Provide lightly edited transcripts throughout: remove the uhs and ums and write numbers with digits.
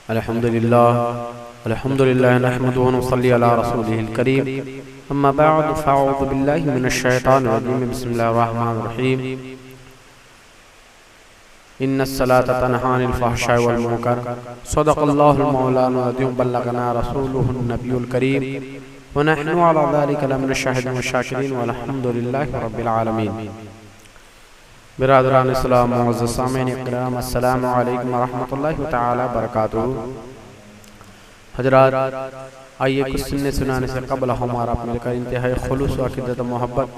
अल्हम्दुलिल्लाह नहमदुहु व नसल्ली अला रसूलिहिल करीम अम्मा बअद फ़अऊज़ु बिल्लाहि मिनश शैतानिर रजीम बिस्मिल्लाहिर रहमानिर रहीम इन्नस सलाता तन्हा अनिल फ़हशाइ वल मुनकर सदक़ल्लाहुल मौलाना अज़ीम बल्लगना रसूलुहुन नबियुल करीम व नहनु अला ज़ालिका लमिनश शाहिदीन व शाकिरीन वल्हम्दुलिल्लाहि रब्बिल आलमीन। बिरादरान इस्लाम मुअज़्ज़ज़ सामीन इकराम अस्सलामु अलैकुम व रहमतुल्लाहि तआला व बरकातुहू। हज़रात, आइए कुछ सुनने सुनाने से कबल हमारा मिलकर इंतहाई खुलूस व अक़ीदत मोहब्बत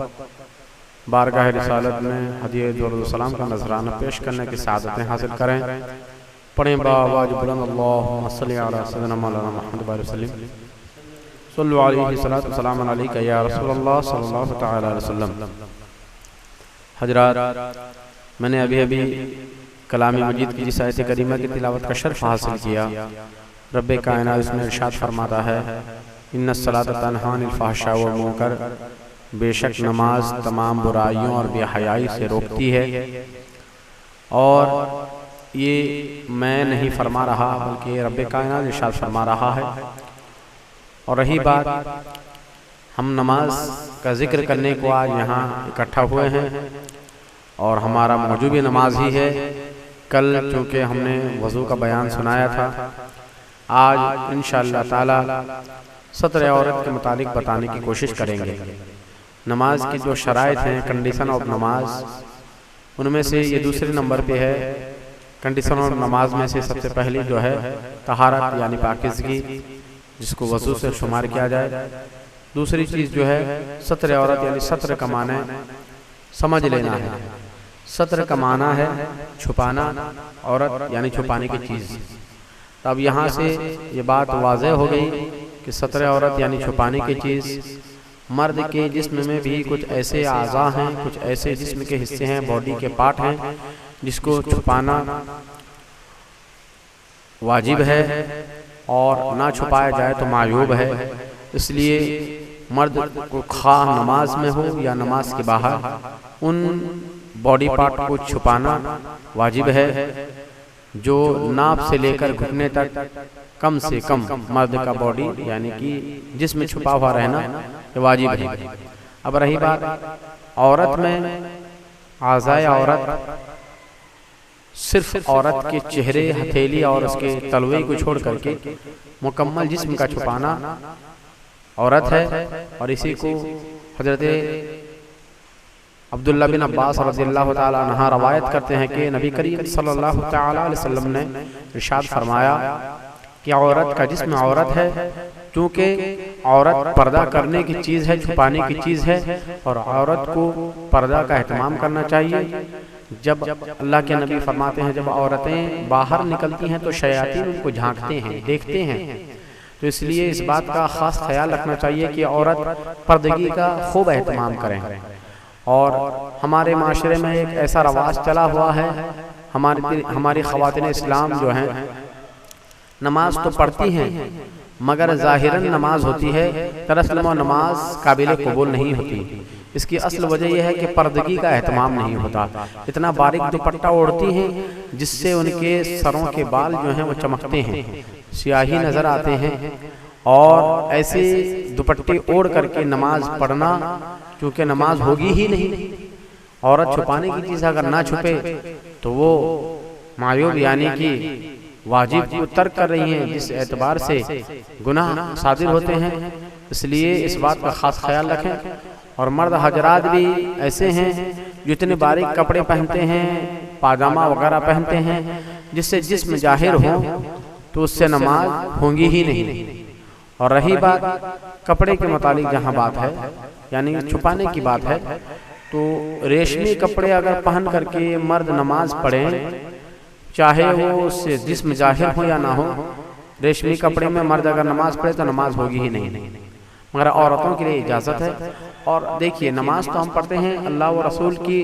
बारगाह रिसालत में हदिया दुरूद सलाम का नजराना पेश करने की सआदतें हासिल करें। पढ़ें बावाज बुलंद अल्लाहुम्मा सल्लि अला सय्यिदिना मौलाना मुहम्मद व सल्लिम सल्लु अलैहि सलातु व सलाम अलैका या रसूलल्लाह सल्लल्लाहु तआला अलैहि वसल्लम। हज़रात, मैंने अभी कलामी मजीद की जिस आयत करीमा की तिलावत का शर्फ हासिल किया, रब्बे कायनात इसमें इरशाद फरमाता है इन्नस सलाता तन्हा अनिल फ़हशाइ वल मुनकर, बेशक नमाज तमाम बुराइयों और बेहयाई से रोकती है। और ये मैं नहीं फरमा रहा बल्कि रब्बे कायनात इरशाद फरमा रहा है। और रही बात, हम नमाज का जिक्र करने को आज यहाँ इकट्ठा हुए हैं और हमारा मौजू भी नमाज ही है। कल चूँकि हमने वज़ू का बयान सुनाया था, आज इंशाअल्लाह ताला सत्र औरत के मुतालिक बताने की कोशिश करेंगे। नमाज की जो शराइत हैं, कंडीशन ऑफ नमाज, उनमें से ये दूसरे नंबर पे है। कंडीशन ऑफ नमाज में से सबसे पहली जो है तहारत यानी पाकीज़गी, जिसको वज़ू से शुमार किया जाए। दूसरी चीज़ जो है सत्र औरत यानी सत्र का माने समझ लेना है। सत्र का माना है छुपाना, औरत यानी छुपाने की चीज़। अब यहाँ से ये बात वाज़ेह हो गई कि सत्र औरत यानी छुपाने की चीज़। मर्द के जिस्म में भी कुछ ऐसे आज़ा हैं, कुछ ऐसे जिस्म के हिस्से हैं, बॉडी के पार्ट हैं, जिसको छुपाना वाजिब है और ना छुपाया जाए तो मायूब है। इसलिए मर्द को खा नमाज में हो या नमाज के बाहर उन बॉडी पार्ट को छुपाना वाजिब है। जो नाप से लेकर घुटने तक कम से कम मर्द का बॉडी यानी कि जिसमें छुपा हुआ रहना ये वाजिब है। अब रही बात औरत में, आज़ाए औरत सिर्फ औरत के चेहरे, हथेली और उसके तलवे को छोड़ करके मुकम्मल जिस्म का छुपाना औरत है। और इसी को हजरत अब्दुल्ला बिन अब्बास रज़ियल्लाहु ताला अन्हा रवायत करते हैं कि नबी करीम सल्लल्लाहु ताला अलैहि वसल्लम ने इरशाद फरमाया कि औरत का जिस्म औरत है, क्योंकि औरत पर्दा करने की चीज़ है, छुपाने की चीज़ है। और औरत को पर्दा का एहतमाम करना चाहिए। जब अल्लाह के नबी फरमाते हैं जब औरतें बाहर निकलती हैं तो शयातीन उनको झांकते हैं, देखते हैं। तो इसलिए इस बात का ख़ास ख्याल रखना चाहिए कि औरत पर्दगी का खूब एहतमाम करें। और हमारे माशरे में एक ऐसा रवाज चला हुआ है, हमारी ख़वातीन इस्लाम जो हैं नमाज तो पढ़ती हैं मगर ज़ाहिरन नमाज होती है, दरअसल वो नमाज काबिल कबूल नहीं होती। इसकी असल वजह यह है कि पर्दगी का एहतमाम नहीं होता। इतना बारीक दुपट्टा ओढ़ती हैं जिससे उनके सरों के बाल जो हैं वो चमकते हैं, स्याही नज़र आते हैं। और ऐसे दुपट्टे ओढ़ करके नमाज पढ़ना, क्योंकि नमाज होगी ही नहीं। औरत छुपाने की चीज़ अगर ना छुपे तो वो मायूब यानी कि वाजिब को तर्क कर रही हैं, जिस एतबार से गुनाह सादिर होते हैं। इसलिए इस बात का ख़ास ख्याल रखें। और मर्द हजरात भी ऐसे हैं जो इतने बारीक कपड़े पहनते हैं, पाजामा वगैरह पहनते हैं, जिससे जिस्म जाहिर हो तो उससे नमाज होंगी ही नहीं। और रही बात कपड़े के मुतालिक जहाँ बात है यानी छुपाने की बात है, तो रेशमी कपड़े अगर पहन करके मर्द नमाज पढ़ें, चाहे वो उससे जिस्म जाहिर हो या ना हो, रेशमी कपड़े में मर्द अगर नमाज पढ़े तो नमाज होगी ही नहीं। मगर औरतों के लिए इजाज़त है। और देखिए, नमाज तो हम पढ़ते हैं, अल्लाह व रसूल की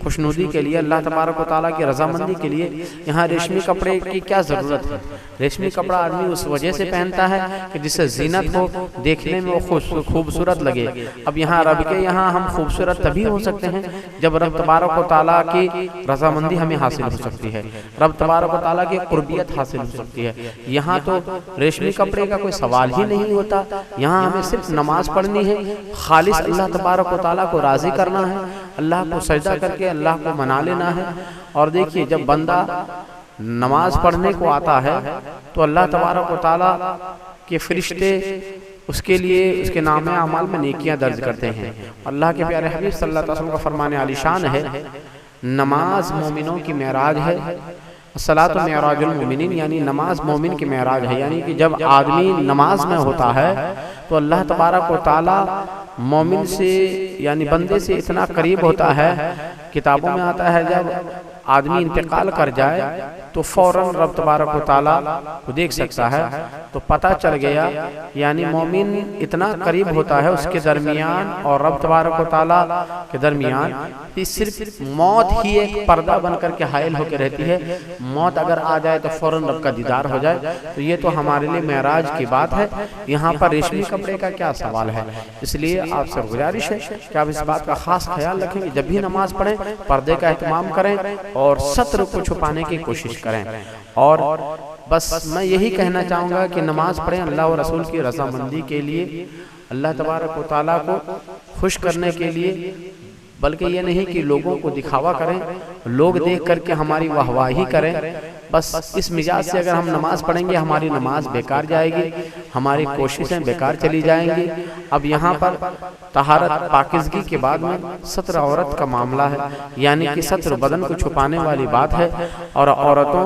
खुशनुदी के लिए, अल्लाह तबारक व तआला की रजामंदी के लिए यहाँ रेशमी कपड़े की क्या ज़रूरत है। रेशमी कपड़ा आदमी उस वजह से पहनता है कि जिससे जीनत हो, देखने में वो खूबसूरत लगे। अब यहाँ रब के यहाँ हम खूबसूरत तभी हो सकते हैं जब रब तबारक व तआला की रजामंदी हमें हासिल हो सकती है, रब तबारक व तआला की कुर्बियत हासिल हो सकती है। यहाँ तो रेशमी कपड़े का कोई सवाल ही नहीं होता। यहाँ हमें सिर्फ नमाज पढ़नी है, खालिस अल्लाह तबारक व तआला को राज़ी करना है, अल्लाह को सजदा करके अल्लाह को मना लेना है। और देखिए जब बंदा नमाज पढ़ने को आता है तो अल्लाह तबारक व तआला के फरिश्ते उसके लिए उसके नामे अमाल में नेकियां दर्ज करते हैं। अल्लाह के प्यारे हबीब सल्लल्लाहु अलैहि वसल्लम का फरमान आलिशान है, नमाज मोमिनों की मेराज है, सलातो मेराजुल मोमिनीन, यानी नमाज मोमिन की मेराज है। यानी कि जब आदमी नमाज में होता है तो अल्लाह तबारक व तआला मोमिन से यानी बंदे से इतना करीब होता है। किताबों में आता है जब आदमी इंतकाल कर जाए तो फौरन रब तबारक व तआला को देख सकता है, तो पता चल गया यानी मोमिन इतना करीब होता है उसके दरमियान और रब तबारक व तआला के दरमियान कि सिर्फ मौत ही एक पर्दा बनकर के हायल होकर रहती है। मौत अगर आ जाए तो फौरन रब का दीदार हो जाए। तो ये तो हमारे लिए मेराज की बात है। यहाँ पर रेशमी कपड़े का क्या सवाल है। इसलिए आपसे गुजारिश है कि आप इस बात का खास ख्याल रखें कि जब भी नमाज पढ़ें पर्दे का एहतमाम करें और सत्र को छुपाने की कोशिश करें। और बस मैं यही कहना चाहूँगा कि नमाज पढ़ें अल्लाह और रसूल की रज़ामंदी के लिए, अल्लाह तबारक व तआला को खुश करने के लिए, बल्कि ये नहीं कि लोगों को दिखावा करें, लोग देख करके हमारी वाहवाही करें। बस इस मिजाज से अगर हम नमाज पढ़ेंगे हमारी नमाज बेकार जाएगी, हमारी कोशिशें बेकार चली जाएंगी। अब यहाँ पर तहारत पाकिज़गी के बाद में सत्र औरत का मामला है, यानी कि सत्र बदन को छुपाने वाली बात है। और औरतों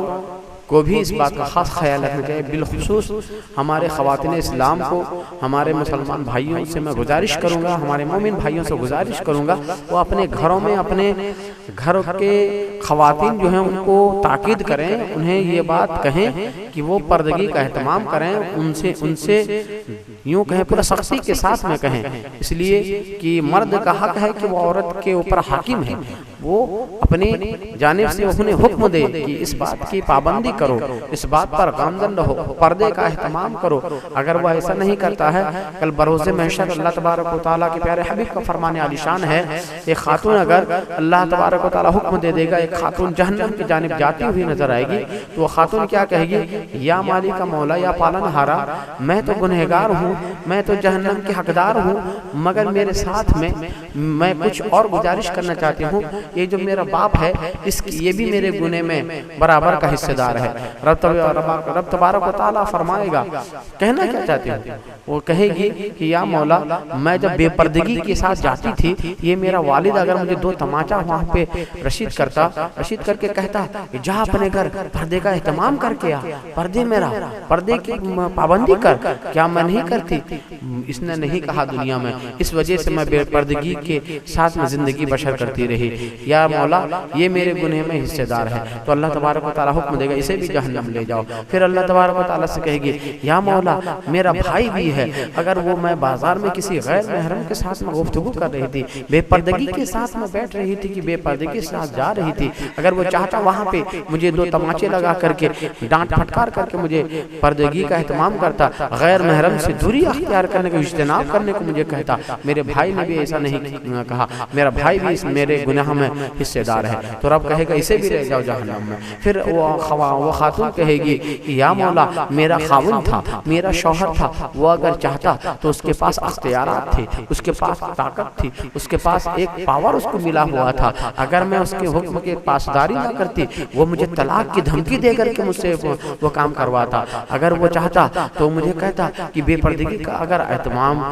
को भी इस बात का खास ख्याल रखना चाहिए। बिलखुसूस हमारे ख़वातीन इस्लाम को, हमारे मुसलमान भाइयों से मैं गुजारिश करूँगा, हमारे मोमिन भाइयों से गुजारिश करूँगा, वो अपने घरों में अपने घर के ख़वातीन जो हैं उनको ताकीद करें, उन्हें ये बात कहें कि वो पर्दगी का एहतमाम करें, उनसे यूँ कहें पूरा सख्ती के साथ में कहें। इसलिए कि मर्द का हक है कि वो औरत के ऊपर हाकिम है, वो अपनी जानिब से उन्हें हुक्म दे कि इस बात की पाबंदी करो, इस बात पर गामजन रहो, पर्दे का एहतमाम करो। अगर वह ऐसा नहीं करता है, कल बरोज़े महशर अल्लाह तबारक व तआला के प्यारे हबीब का फरमान आलिशान है, एक खातून अगर अल्लाह तबारक व तआला हुक्म दे देगा, एक खातून जहन्नम की जानिब जाती हुई नजर आएगी, तो वह खातून क्या कहेगी, या मालिक मौला या पालनहारा, मैं तो गुनहगार हूँ, मैं तो जहन्नम के हकदार हूँ, मगर मेरे साथ में मैं कुछ और गुजारिश करना चाहती हूँ, ये जो मेरा बाप है इसकी ये भी मेरे गुने में बराबर का हिस्सेदार है। रब तबारक व तआला फरमाएगा, कहना क्या चाहती हूँ, वो कहेगी कि या मौला मैं जब बेपर्दगी के साथ जाती थी, ये मेरा वालिद अगर मुझे दो तमाचा वहाँ पे रशीद करके कहता कि जा अपने घर पर्दे का एहतमाम करके आ, पर्दे की पाबंदी कर, क्या मैं नहीं करती? इसने नहीं कहा दुनिया में, इस वजह से मैं बेपर्दगी के साथ में जिंदगी बशर करती रही। या मौला ये मेरे गुनाह में हिस्सेदार है, तो अल्लाह तबारक व तआला हुक्म देगा इसे भी जहन्नम ले जाओ। फिर अल्लाह तबारक व तआला से कहेगी, या मौला मेरा भाई भी है, अगर वो मैं बाजार में किसी गैर महरम के साथ में गुफ्तगू कर रही थी, बेपर्दगी के साथ में बैठ रही थी कि बेपर्दगी के साथ जा रही थी, अगर वो चाहता वहाँ पे मुझे दो तमाचे लगा करके डांट फटकार करके मुझे पर्दगी का एहतमाम करता, गैर महरम से दूरी अख्तियार करने को, इज्तिनाब करने को मुझे कहता, मेरे भाई ने भी ऐसा नहीं कहा, मेरा भाई भी इस मेरे गुनाह में हिस्सेदार है, तो रब कहेगा इसे भी ले जाओ जहन्नम में। फिर वो खातून कहेगी कि या मौला मेरा खाविन था, मेरा शौहर था, वो अगर चाहता तो उसके पास अख्तियारात थे, उसके पास ताकत थी, उसके पास एक पावर उसको मिला हुआ था, अगर मैं उसके हुक्म के पासदारी ना करती वो मुझे तलाक की धमकी दे करके मुझसे वो काम करवाता, अगर वो चाहता तो मुझे कहता कि बेपर्दगी का अगर एहतमाम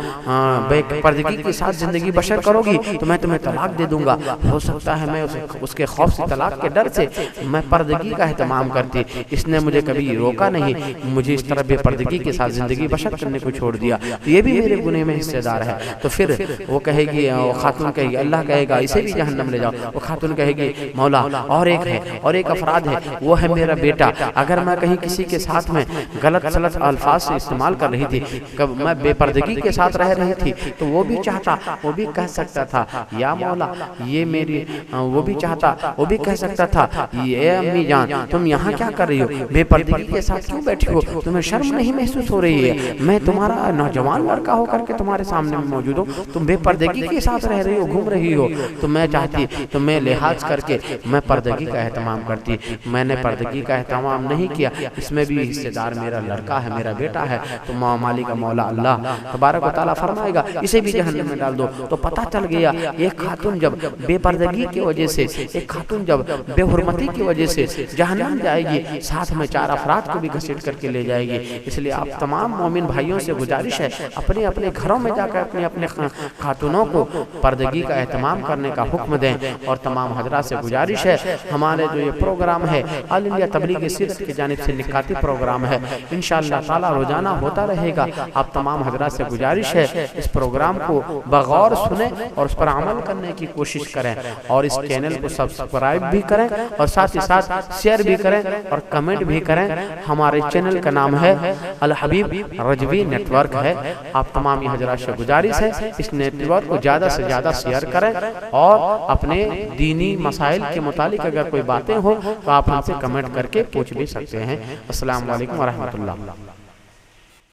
बेपर्दगी के साथ जिंदगी बशर करोगी तो मैं तुम्हें तलाक दे दूंगा। हो सकता है मैं उसके खौफ से, तलाक के डर से मैं पर्दगी का एहतमाम करती, इसने मुझे कभी रोका नहीं, मुझे इस तरह बेपर्दगी के साथ जिंदगी बशर करने को छोड़ दिया, तो ये भी मेरे गुने में हिस्सेदार है। तो फिर वो कहेगी, वो खातून कहेगी, अल्लाह कहेगा इसे भी जहन्नम ले जाओ। वो खातून कहेगी मौला और एक है, और एक अफराद है, वो है मेरा बेटा, अगर मैं कहीं किसी के साथ में गलत सलत अल्फाज से इस्तेमाल कर रही थी, कब मैं बेपर्दगी के साथ रह रही थी, तो वो भी चाहता, वो भी कह सकता था या मौला ये मेरी वो भी चाहता, वो भी कह सकता था ये अम्मी जान तुम यहाँ क्या कर रही हो, बेपर्दगी के साथ क्यों बैठी हो, तुम्हें शर्म नहीं महसूस हो रही है, मैं तुम्हारा नौजवान लड़का होकर के तुम्हारे सामने मौजूद हूँ, तुम बेपर्दगी के साथ रह रही हो, घूम रही हो। तो मैं चाहती तो मैं लिहाज करके मैं पर्दगी का एहतमाम करती, मैंने पर्दगी का एहतमाम नहीं किया, इसमें भी हिस्सेदार मेरा लड़का है, मेरा बेटा है। तो मालिक का मौला अल्लाह तबारक व तआला फरमाएगा इसे भी जहन्नम में डाल दो। तो पता चल गया एक खातून जब बेपर्दगी की वजह से, एक खातून जब बेहुरमती की वजह से जहन्नम जाएगी, साथ में 4 अफराद को भी घसीट करके ले जाएगी। इसलिए आप तमाम मोमिन भाइयों से गुजारिश है अपने अपने घरों में जाकर अपने अपने खातूनों को पर्दगी का एहतमाम करने का हुक्म दें। और तमाम हजरात से गुजारिश है हमारे जो ये प्रोग्राम है अल इंडिया तबलीग सीरत की जानिब से निकाती प्रोग्राम है, इंशाअल्लाह ताला रोजाना होता रहेगा। आप तमाम हजरात से गुजारिश है इस प्रोग्राम को बगौर सुने और उस पर अमल करने की कोशिश करें, और इस चैनल को सब्सक्राइब भी करें और साथ ही साथ शेयर भी करें और कमेंट भी करें। हमारे चैनल का नाम है अल हबीब रजवी नेटवर्क है। आप तमाम हजरात से गुजारिश है इस नेटवर्क को ज़्यादा से ज़्यादा शेयर करें और अपने दीनी मसाइल के मुतालिक अगर कोई बातें हो तो आप हमसे कमेंट करके पूछ भी सकते हैं। अस्सलाम वालेकुम व रहमतुल्लाह।